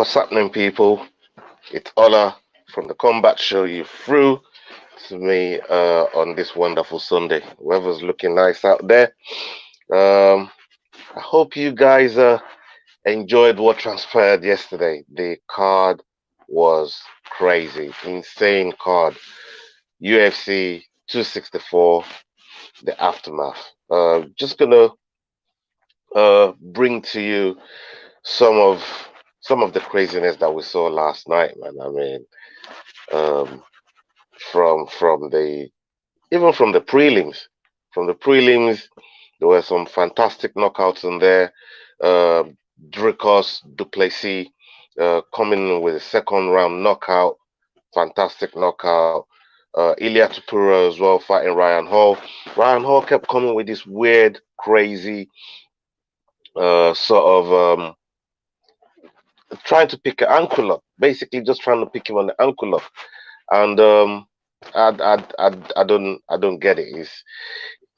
What's happening, people? It's Ola from the Combat Show. You through to me on this wonderful Sunday. Weather's looking nice out there. I hope you guys enjoyed what transpired yesterday. The card was crazy, insane card. UFC 264, the aftermath. Just gonna bring to you some of some of the craziness that we saw last night, man. I mean, um, from the even from the prelims, there were some fantastic knockouts in there. Uh, Dricos Duplessis coming with a second round knockout, fantastic knockout. Ilya Tapura as well fighting Ryan Hall. Ryan Hall kept coming with this weird, crazy sort of trying to pick an ankle up, basically just trying to pick him on the ankle up, and I don't get it. It's,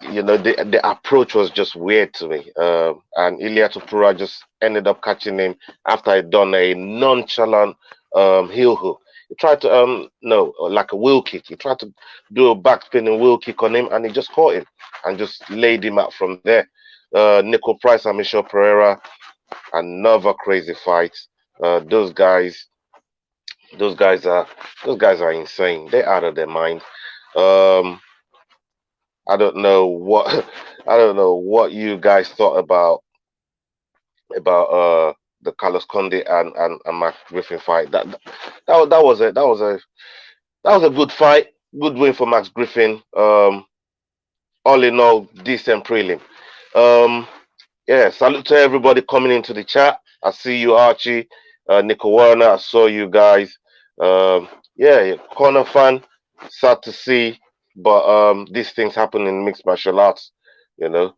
the approach was just weird to me. And Ilya Tapura just ended up catching him after I'd done a nonchalant heel hook. He tried to no, like a wheel kick. He tried to do a backspinning wheel kick on him, and he just caught him and just laid him out from there. Nico Price and Michel Pereira, another crazy fight. Those guys, those guys are those guys are insane. They're out of their mind. Um, I don't know what I don't know what you guys thought about the Carlos Conde and Max Griffin fight. That was a good fight, good win for Max Griffin. All in all, decent prelim. Um, yeah, salute to everybody coming into the chat. I see you, Archie, Nico Warner. I saw you guys. Yeah, corner fan. Sad to see, but these things happen in mixed martial arts. You know,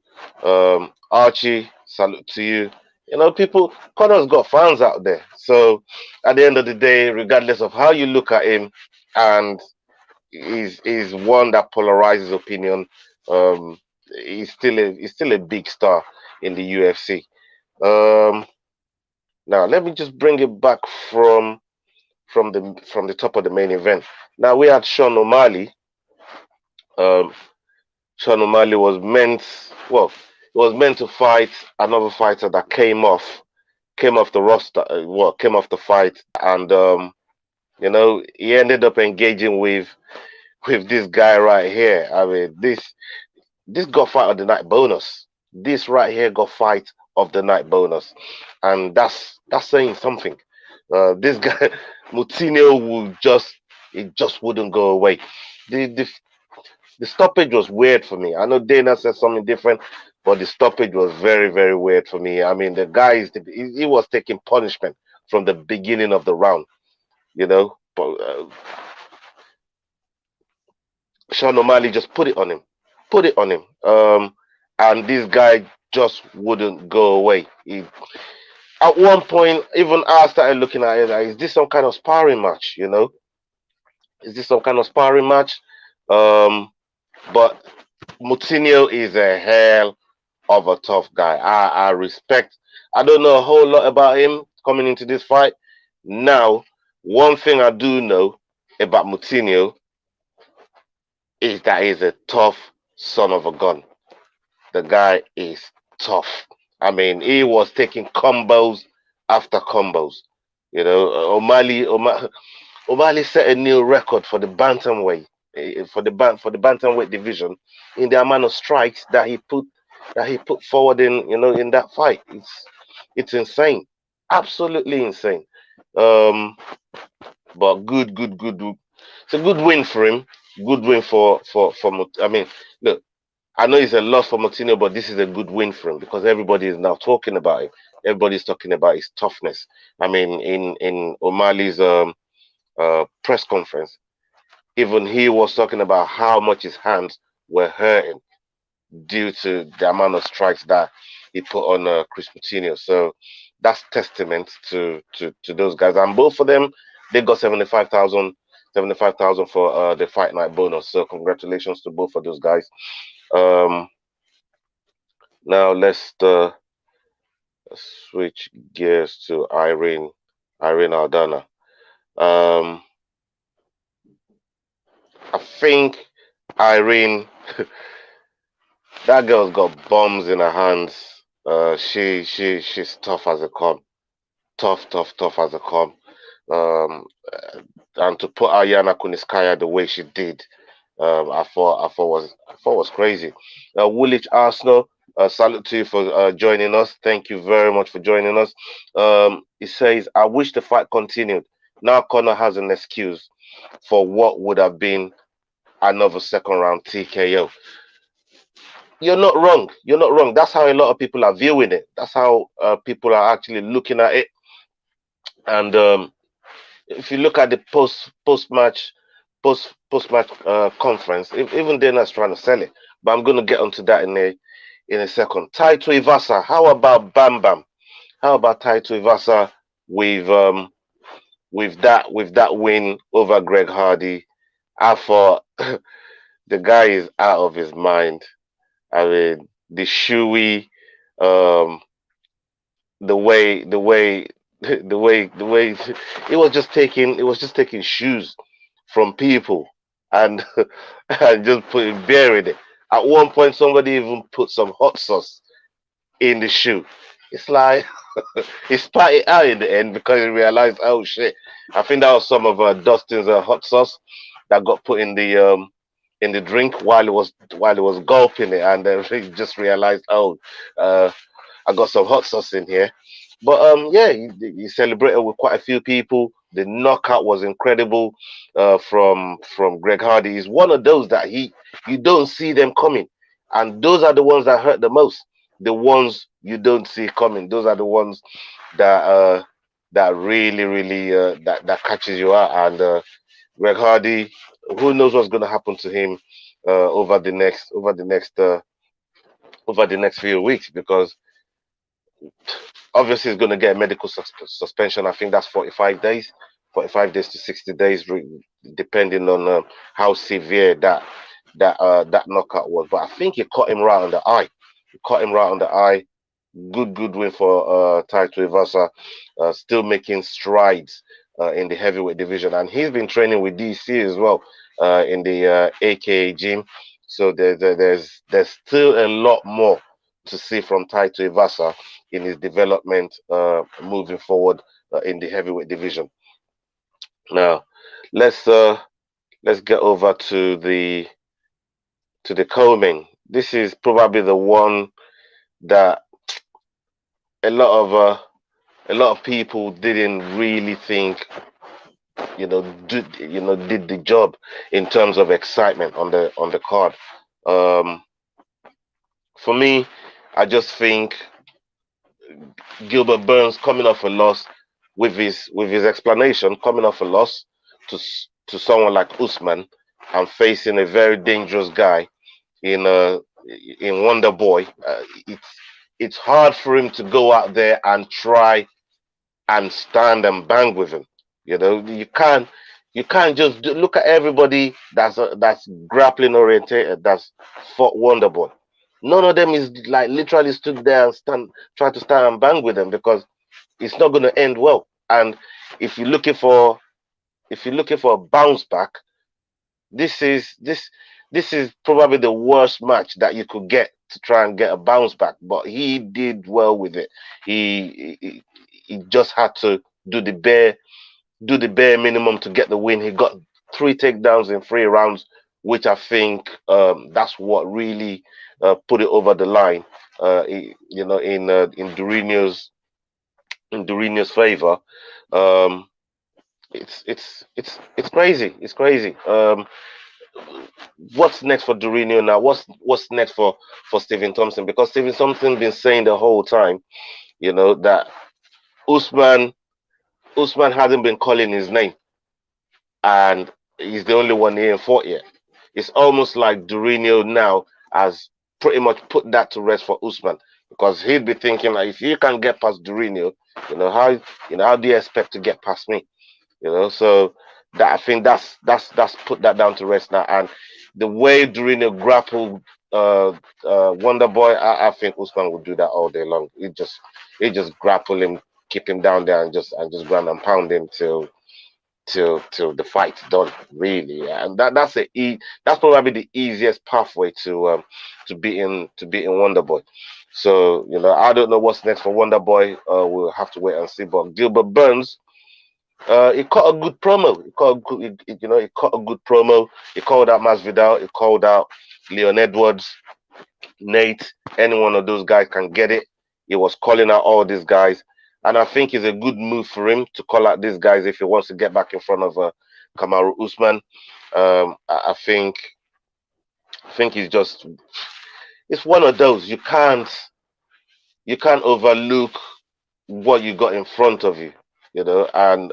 Archie, salute to you. People. Connor's got fans out there. So at the end of the day, regardless of how you look at him, and he's one that polarizes opinion. Um, he's still a big star in the UFC. Um, Now let me just bring it back from the top of the main event. Now we had Sean O'Malley. Um, Sean O'Malley was meant to fight another fighter that came off the roster. Came off the fight, and he ended up engaging with this guy right here. I mean, this got fight of the night bonus. This right here got fight of the night bonus, and that's saying something. This guy Moutinho it just wouldn't go away. The stoppage was weird for me. I know Dana said something different, but the stoppage was very, very weird for me. I mean, the guy he was taking punishment from the beginning of the round. But Sean O'Malley just put it on him, and this guy just wouldn't go away. At one point, even I started looking at it like, is this some kind of sparring match? Is this some kind of sparring match? Um, but Moutinho is a hell of a tough guy. I respect. I don't know a whole lot about him coming into this fight. Now, one thing I do know about Moutinho is that he's a tough son of a gun. The guy is tough. I mean, he was taking combos after combos. O'Malley set a new record for the bantamweight for the bantamweight division in the amount of strikes that he put forward in that fight. It's insane, absolutely insane. Um, but good. It's a good win for him. Good win I mean, look, I know it's a loss for Moutinho, but this is a good win for him because everybody is now talking about him. Everybody's talking about his toughness. I mean, in O'Malley's press conference, even he was talking about how much his hands were hurting due to the amount of strikes that he put on Chris Moutinho. So that's testament to those guys, and both of them they got 75,000 for the fight night bonus. So congratulations to both of those guys. Um, Now let's switch gears to Irene Irene Aldana. Um, I think Irene, that girl's got bombs in her hands. She's tough as a come. Tough as a come. Um, and to put Ayana Kuniskaya the way she did, I thought was crazy. Woolwich Arsenal, salute to you for joining us. Thank you very much for joining us. He says, I wish the fight continued. Now Conor has an excuse for what would have been another second round TKO. You're not wrong. You're not wrong. That's how a lot of people are viewing it. That's how people are actually looking at it. And if you look at the post match conference, even they're not trying to sell it. But I'm going to get onto that in a second. Tai Tuivasa, how about Bam Bam? How about Tai Tuivasa with that win over Greg Hardy? I thought the guy is out of his mind. I mean, the shoey, um, the way it was just taking shoes from people and and just putting beer in it. At one point, somebody even put some hot sauce in the shoe. It's like he spat it out in the end because he realized, oh shit! I think that was some of Dustin's hot sauce that got put in the drink while he was gulping it, and he just realized, oh, uh, I got some hot sauce in here. But yeah, he celebrated with quite a few people. The knockout was incredible from Greg Hardy. He's one of those that you don't see them coming, and those are the ones that hurt the most. The ones you don't see coming. Those are the ones that really that catches you out. And Greg Hardy, who knows what's going to happen to him over the next few weeks, because obviously he's going to get a medical suspension. I think that's 45 days to 60 days, depending on how severe that knockout was. But I think he caught him right on the eye. He caught him right on the eye. Good win for Tai Tuivasa. Still making strides in the heavyweight division, and he's been training with DC as well in the AKA gym. So there's still a lot more to see from Tai Tuivasa in his development moving forward in the heavyweight division. Now, let's uh, let's get over to the co-main. This is probably the one that a lot of uh, a lot of people didn't really think did the job in terms of excitement on the card. Um, for me, I just think Gilbert Burns coming off a loss with his explanation, coming off a loss to someone like Usman and facing a very dangerous guy in Wonderboy. It's hard for him to go out there and try and stand and bang with him. You can't just look at everybody that's grappling orientated, that's fought Wonderboy. None of them is like literally stood there and try to stand and bang with them, because it's not going to end well. And if you're looking for a bounce back, this is this this is probably the worst match that you could get to try and get a bounce back. But he did well with it. He just had to do the bare minimum to get the win. He got 3 takedowns in 3 rounds, which I think that's what really put it over the line. In Durinho's favor. Um, it's crazy. It's crazy. What's next for Durinho now? What's next for Stephen Thompson? Because Stephen Thompson been saying the whole time, that Usman Usman hasn't been calling his name, and he's the only one he ain't fought yet. It's almost like Durinho now has pretty much put that to rest for Usman, because he'd be thinking, like, if you can get past Durinho, how do you expect to get past me? So that, I think that's put that down to rest now. And the way Durinho grappled Wonderboy, I think Usman would do that all day long. He just grapple him, keep him down there and just ground and pound him till the fight's done, really. And that's probably the easiest pathway to beating Wonderboy. So I don't know what's next for Wonderboy. We'll have to wait and see. But Gilbert Burns, he cut a good promo. He cut a good, he cut a good promo. He called out Masvidal. He called out Leon Edwards, Nate. Any one of those guys can get it. He was calling out all these guys, and I think it's a good move for him to call out these guys if he wants to get back in front of Kamaru Usman. I think it's one of those you can't overlook what you got in front of you, and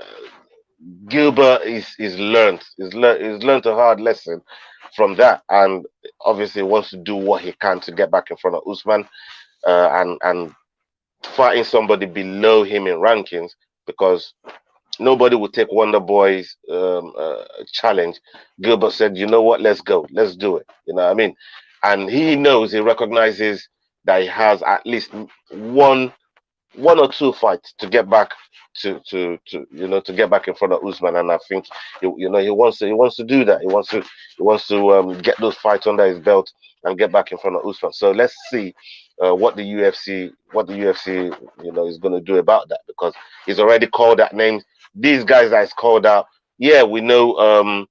Gilbert is learned a hard lesson from that, and obviously wants to do what he can to get back in front of Usman, and fighting somebody below him in rankings, because nobody would take Wonderboy's challenge. Gilbert said, "You know what? Let's go. Let's do it." You know what I mean? And he recognizes that he has at least one or two fights to get back to get back in front of Usman, and I think he wants to do that. He wants to get those fights under his belt and get back in front of Usman. So let's see what the UFC is going to do about that, because he's already called that name. These guys that he's called out, yeah, we know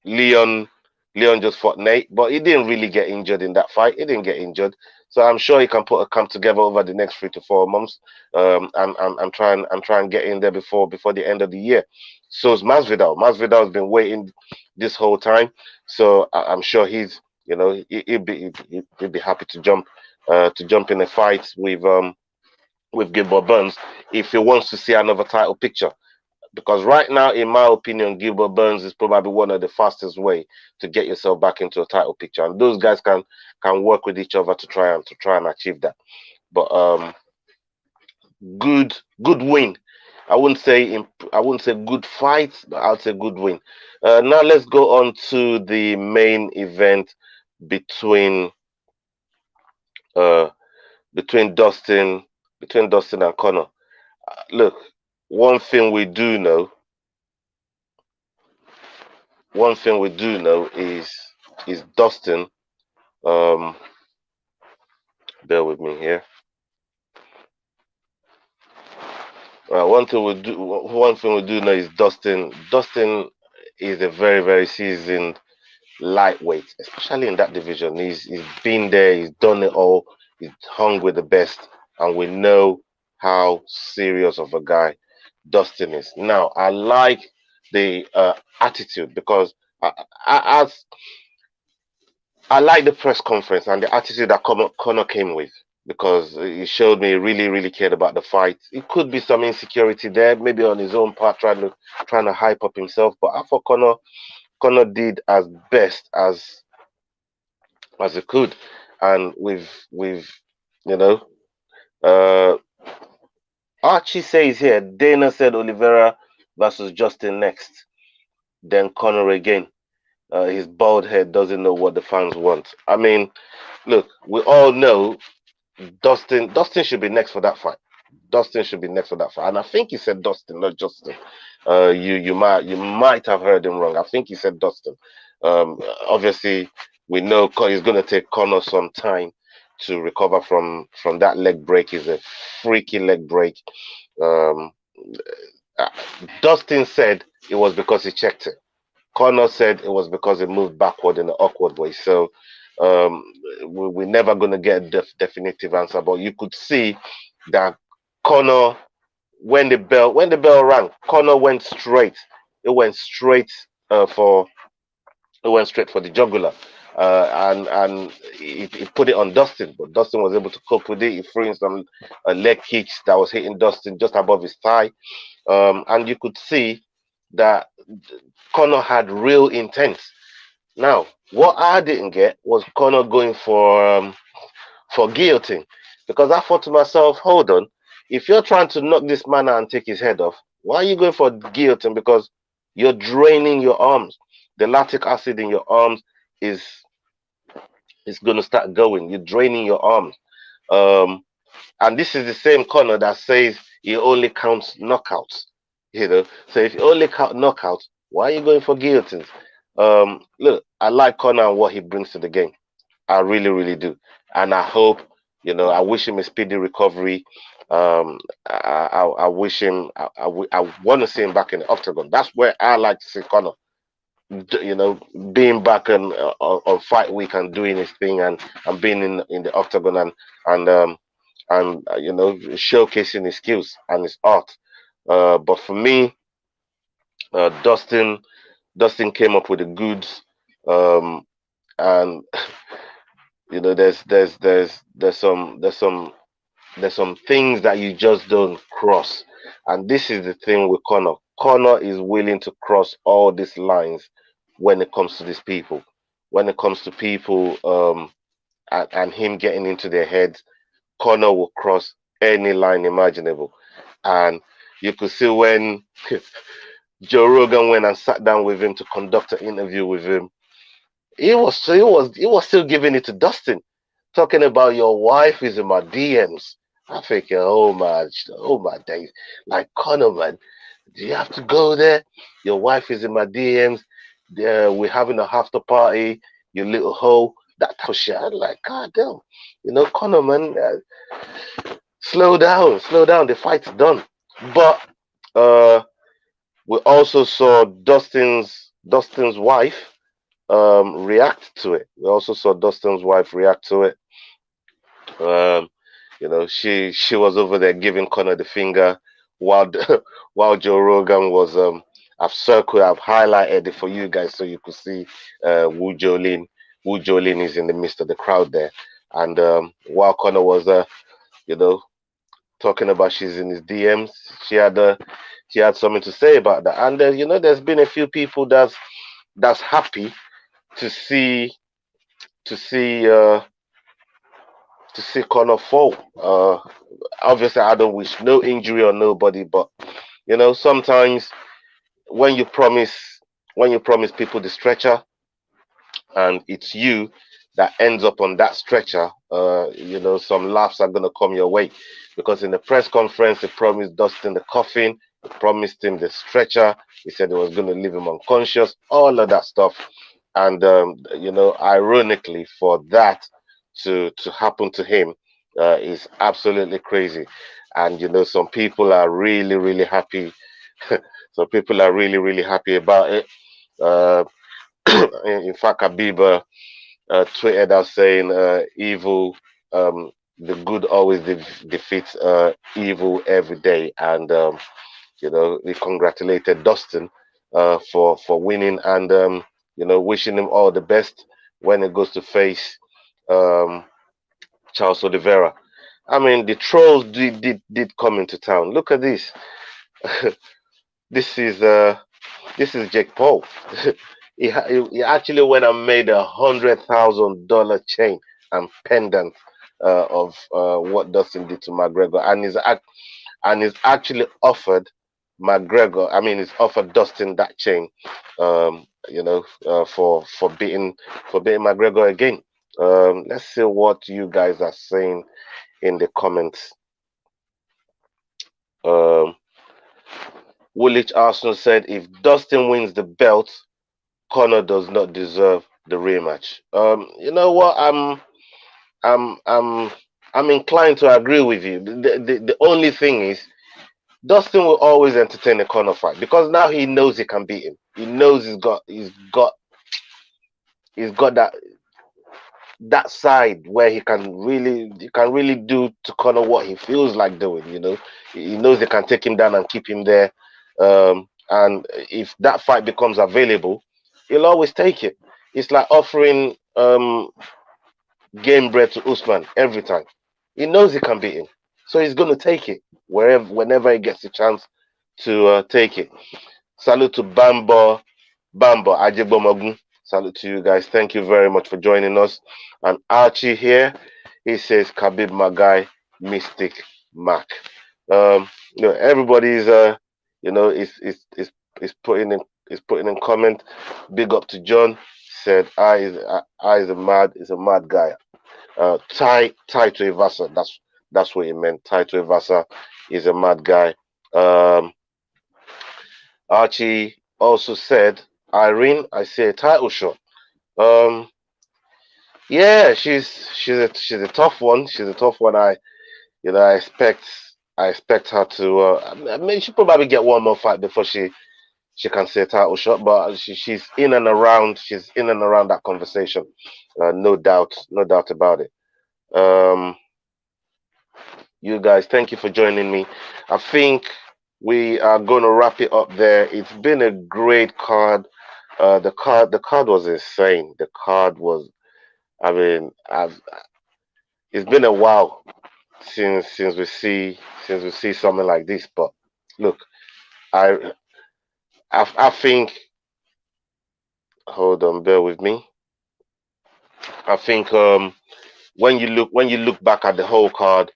Leon just fought Nate, but he didn't really get injured in that fight. He didn't get injured. So I'm sure he can put a camp together over the next 3 to 4 months, and try and get in there before the end of the year. So is Masvidal. Masvidal has been waiting this whole time, so I'm sure he'd be happy to jump in a fight with Gilbert Burns if he wants to see another title picture. Because right now, in my opinion, Gilbert Burns is probably one of the fastest way to get yourself back into a title picture, and those guys can work with each other to try and achieve that. But good win. I wouldn't say good fight, but I'd say good win. Now let's go on to the main event between uh between Dustin and Conor. Look, one thing we do know is Dustin. Um, bear with me here. One thing we do know is Dustin. Dustin is a very, very seasoned lightweight, especially in that division. He's been there. He's done it all. He's hung with the best, and we know how serious of a guy Dustin is. Now, I like the attitude, because as I like the press conference and the attitude that Conor came with, because he showed me he really, really cared about the fight. It could be some insecurity there, maybe on his own part, trying to hype up himself. But I thought Conor did as best as he could, and with you know, uh, Archie says here, Dana said Oliveira versus Justin next, then Conor again. His bald head doesn't know what the fans want. I mean, look, we all know Dustin should be next for that fight. Dustin should be next for that fight, and I think he said Dustin, not Justin. You might have heard him wrong. I think he said Dustin. Obviously, we know he's going to take Conor some time to recover from that leg break. Is a freaky leg break. Um, uh, Dustin said it was because he checked it. Conor said it was because it moved backward in an awkward way. So um, we're never going to get a definitive answer, but you could see that Conor, when the bell rang, Conor went straight. It went straight for it went straight for the jugular, and he put it on Dustin, but Dustin was able to cope with it. He threw in some leg kicks that was hitting Dustin just above his thigh, and you could see that Conor had real intent. Now, what I didn't get was Conor going for guillotine, because I thought to myself, hold on, if you're trying to knock this man out and take his head off, why are you going for guillotine? Because you're draining your arms. The lactic acid in your arms is going to start going. You're draining your arms. Um, And this is the same Conor that says he only counts knockouts. So if you only count knockouts, why are you going for guillotines? Look, I like Conor and what he brings to the game. I really, really do. And I hope, I wish him a speedy recovery. I wish him, I want to see him back in the octagon. That's where I like to see Conor, being back on fight week and doing his thing and being in the octagon and showcasing his skills and his art. But for me, Dustin came up with the goods, and there's some things that you just don't cross, and this is the thing with Connor. Connor is willing to cross all these lines when it comes to these people. When it comes to people, and him getting into their heads, Connor will cross any line imaginable. And you could see when Joe Rogan went and sat down with him to conduct an interview with him, he was still giving it to Dustin, talking about your wife is in my DMs. I thinking, oh my days, like Connor, man, do you have to go there? Your wife is in my DMs. We're having a after party. You little hoe. That type of shit. I'm like, God damn, Connor, man, slow down, slow down. The fight's done. But uh, we also saw Dustin's wife react to it. We also saw Dustin's wife react to it. Um, she was over there giving Connor the finger while while Joe Rogan was I've highlighted it for you guys so you could see Wu Jolin. Wu Jolin is in the midst of the crowd there, and while Connor was you know, talking about she's in his DMs, she had something to say about that, and there's been a few people that's happy to see to see uh to see Connor fall. Obviously, I don't wish no injury on nobody, but sometimes when you promise when you promise people the stretcher and it's you that ends up on that stretcher, some laughs are gonna come your way because in the press conference he promised Dustin the coffin, he promised him the stretcher, he said he was gonna leave him unconscious, all of that stuff, and ironically for that to happen to him is absolutely crazy, and some people are really really happy. Some people are really really happy about it. Uh, in fact, Abiba tweeted out saying, "Evil, the good always defeats evil every day," and he congratulated Dustin for winning, and wishing him all the best when it goes to face um, Charles Oliveira. I mean, the trolls did come into town. Look at this. This is Jake Paul. He actually went and made $100,000 chain and pendant of what Dustin did to McGregor, and he's actually offered McGregor. I mean, he's offered Dustin that chain, for beating McGregor again. Let's see what you guys are saying in the comments. Um, Woolwich Arsenal said if Dustin wins the belt, Conor does not deserve the rematch. You know what? I'm I'm I'm inclined to agree with you. The only thing is Dustin will always entertain a Conor fight because now he knows he can beat him. He knows he's got that side where he can really do to Conor what he feels like doing. He knows they can take him down and keep him there. And if that fight becomes available, he'll always take it. It's like offering game bread to Usman every time. He knows he can beat him, so he's going to take it whenever he gets a chance to take it. Salute to Bambo Ajebomogun. Salute to you guys. Thank you very much for joining us. And Archie here, he says Khabib Magai Mystic Mac. Everybody's is putting in comment. Big up to John. Said I is a mad guy. Tie Tuivasa. That's what he meant. Tuivasa is a mad guy. Um, Archie also said, Irene, I see a title shot. Um, yeah, she's a tough one. She's a tough one. I expect her to. I mean, she probably get one more fight before she can say a title shot, but she's in and around. She's in and around that conversation. No doubt, no doubt about it. Um, you guys, thank you for joining me. I think we are going to wrap it up there. It's been a great card. The card was insane. The card was. I mean, it's been a while since we see something like this. But look, I I think. Hold on, bear with me. I think when you look back at the whole card,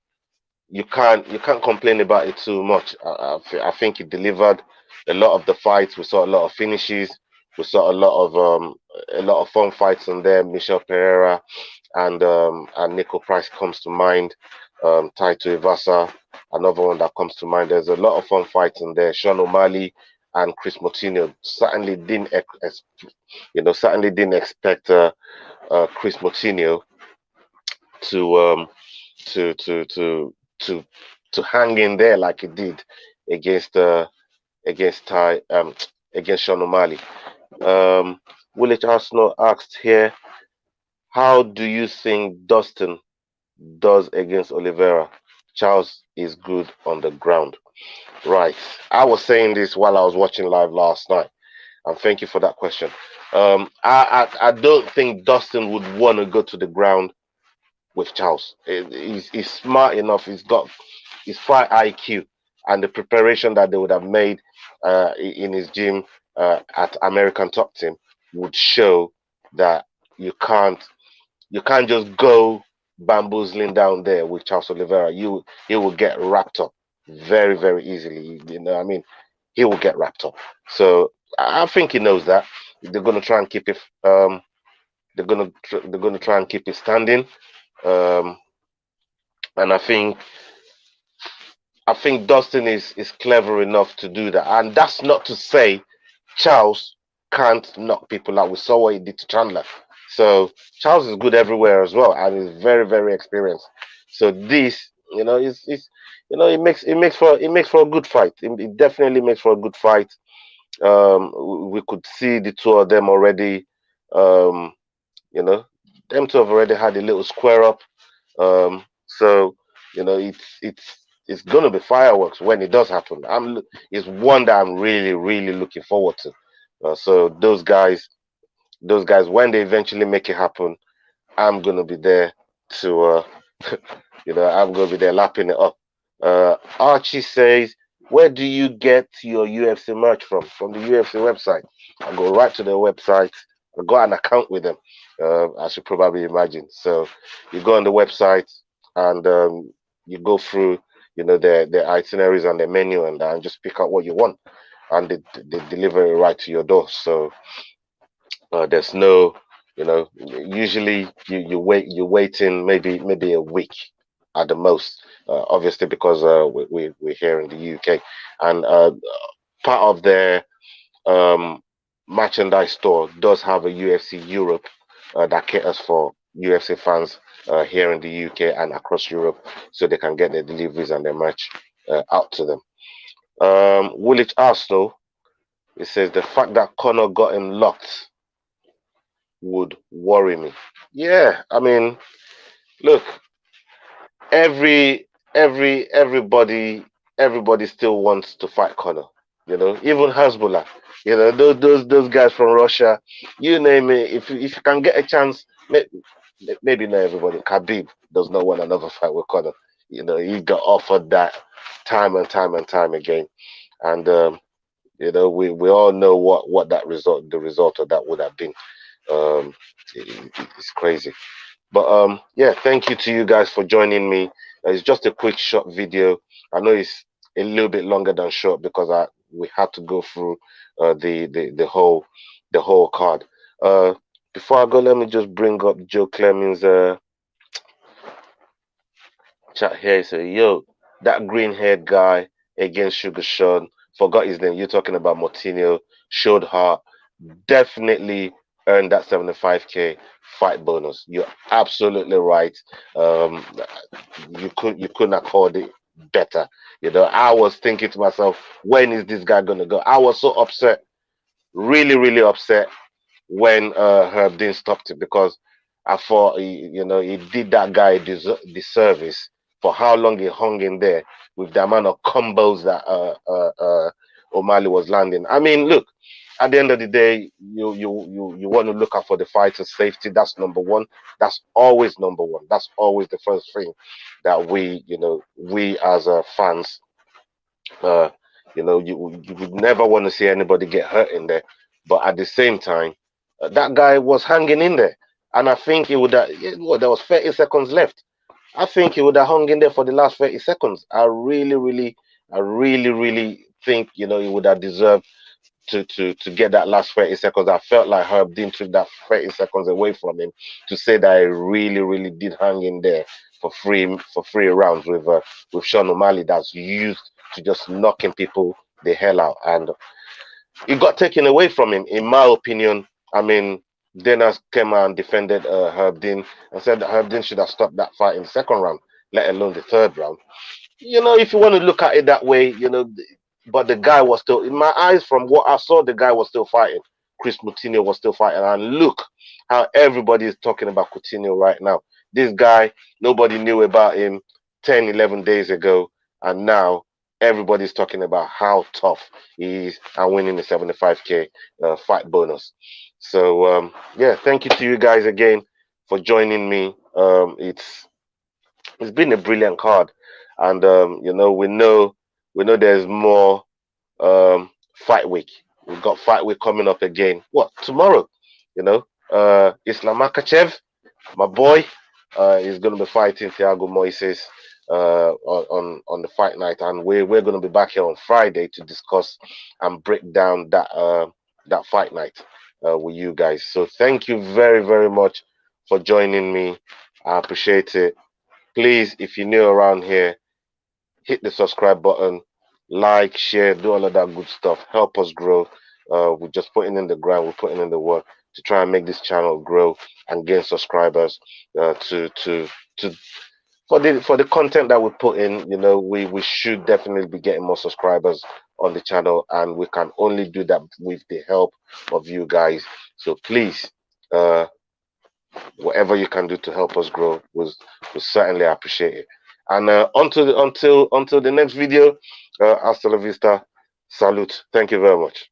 you can't complain about it too much. I think it delivered a lot of the fights. We saw a lot of finishes. We saw a lot of fun fights on there. Michel Pereira and Nico Price comes to mind. Taito Ivasa, another one that comes to mind. There's a lot of fun fights in there. Sean O'Malley and Chris Moutinho certainly didn't expect Chris Moutinho to um, to to to to to hang in there like he did against against Ty against Sean O'Malley. Willage Arsenal asked here, how do you think Dustin does against Oliveira? Charles is good on the ground. Right. I was saying this while I was watching live last night, and thank you for that question. I don't think Dustin would want to go to the ground with Charles. He's smart enough. He's got his fight IQ and the preparation that they would have made in his gym at American Top Team would show that you can't you can't just go bamboozling down there with Charles Oliveira. He will get wrapped up very very easily. You know, what I mean, he will get wrapped up. So I think he knows that. They're gonna try and keep it. They're gonna try and keep it standing. Um, and I think Dustin is clever enough to do that. And that's not to say Charles can't knock people out. We saw what he did to Chandler. So Charles is good everywhere as well, and he's very very experienced. So this, it makes for a good fight. It definitely makes for a good fight. We could see the two of them already. Um, you know, them two have already had a little square up. So it's gonna be fireworks when it does happen. It's one that I'm really really looking forward to. So those guys, when they eventually make it happen, I'm gonna be there to I'm gonna be there lapping it up. Archie says, where do you get your UFC merch from? From the UFC website. I go right to their website. I got an account with them. As you probably imagine. So you go on the website and you go through, their itineraries and their menu and just pick out what you want, and they deliver it right to your door. So there's no, usually you're waiting maybe a week at the most. Obviously because we're here in the UK, and part of their um, merchandise store does have a UFC Europe that caters for UFC fans here in the UK and across Europe, so they can get their deliveries and their merch out to them. Woolwich Arsenal, it says the fact that Conor got him locked would worry me. Yeah, I mean, look, everybody still wants to fight Conor. Even Hezbollah. Those guys from Russia. You name it. If you can get a chance, maybe not everybody. Khabib does not want another fight with Conor. He got offered that time and time and time again, and we all know what the result of that would have been. Um, it's crazy. But yeah, thank you to you guys for joining me. It's just a quick short video. I know it's a little bit longer than short because we had to go through the whole card. Uh, Before I go, let me just bring up Joe Clemens' Chat here say, yo, that green-haired guy against Sugar Sean, forgot his name. You're talking about Moutinho, showed heart, definitely earned that 75k fight bonus. You're absolutely right. Um, you couldn't have called it better. You know, I was thinking to myself, when is this guy gonna go? I was so upset, really, really upset when Herb didn't stop it because I thought he did that guy a disservice for how long he hung in there with the amount of combos that O'Malley was landing. I mean, look, at the end of the day, you want to look out for the fighter's safety. That's number one. That's always number one. That's always the first thing that we as fans uh, you would never want to see anybody get hurt in there. But at the same time, that guy was hanging in there, and I think he would have. Well, there was 30 seconds left. I think he would have hung in there for the last 30 seconds. I really, really think he would have deserved to get that last 30 seconds. I felt like Herb didn't took that 30 seconds away from him to say that he really, really did hang in there for three rounds with Sean O'Malley that's used to just knocking people the hell out. And it got taken away from him, in my opinion. I mean, Dana came out and defended Herb Dean and said that Herb Dean should have stopped that fight in the second round, let alone the third round. If you want to look at it that way, but the guy was still, in my eyes, from what I saw, the guy was still fighting. Chris Moutinho was still fighting. And look how everybody is talking about Coutinho right now. This guy, nobody knew about him 10, 11 days ago. And now everybody's talking about how tough he is and winning the 75k fight bonus. So, yeah, thank you to you guys again for joining me. It's been a brilliant card, and we know there's more fight week. We've got fight week coming up again. What tomorrow? Islam Makachev, my boy, is going to be fighting Thiago Moises on the fight night, and we're going to be back here on Friday to discuss and break down that fight night with you guys. So thank you very, very much for joining me. I appreciate it. Please, if you're new around here, hit the subscribe button, like, share, do all of that good stuff. Help us grow. We're just putting in the ground, we're putting in the work to try and make this channel grow and gain subscribers. To for the content that we put in, we should definitely be getting more subscribers on the channel, and we can only do that with the help of you guys. So please, whatever you can do to help us grow will certainly appreciate it. And until the next video, hasta la vista, salute. Thank you very much.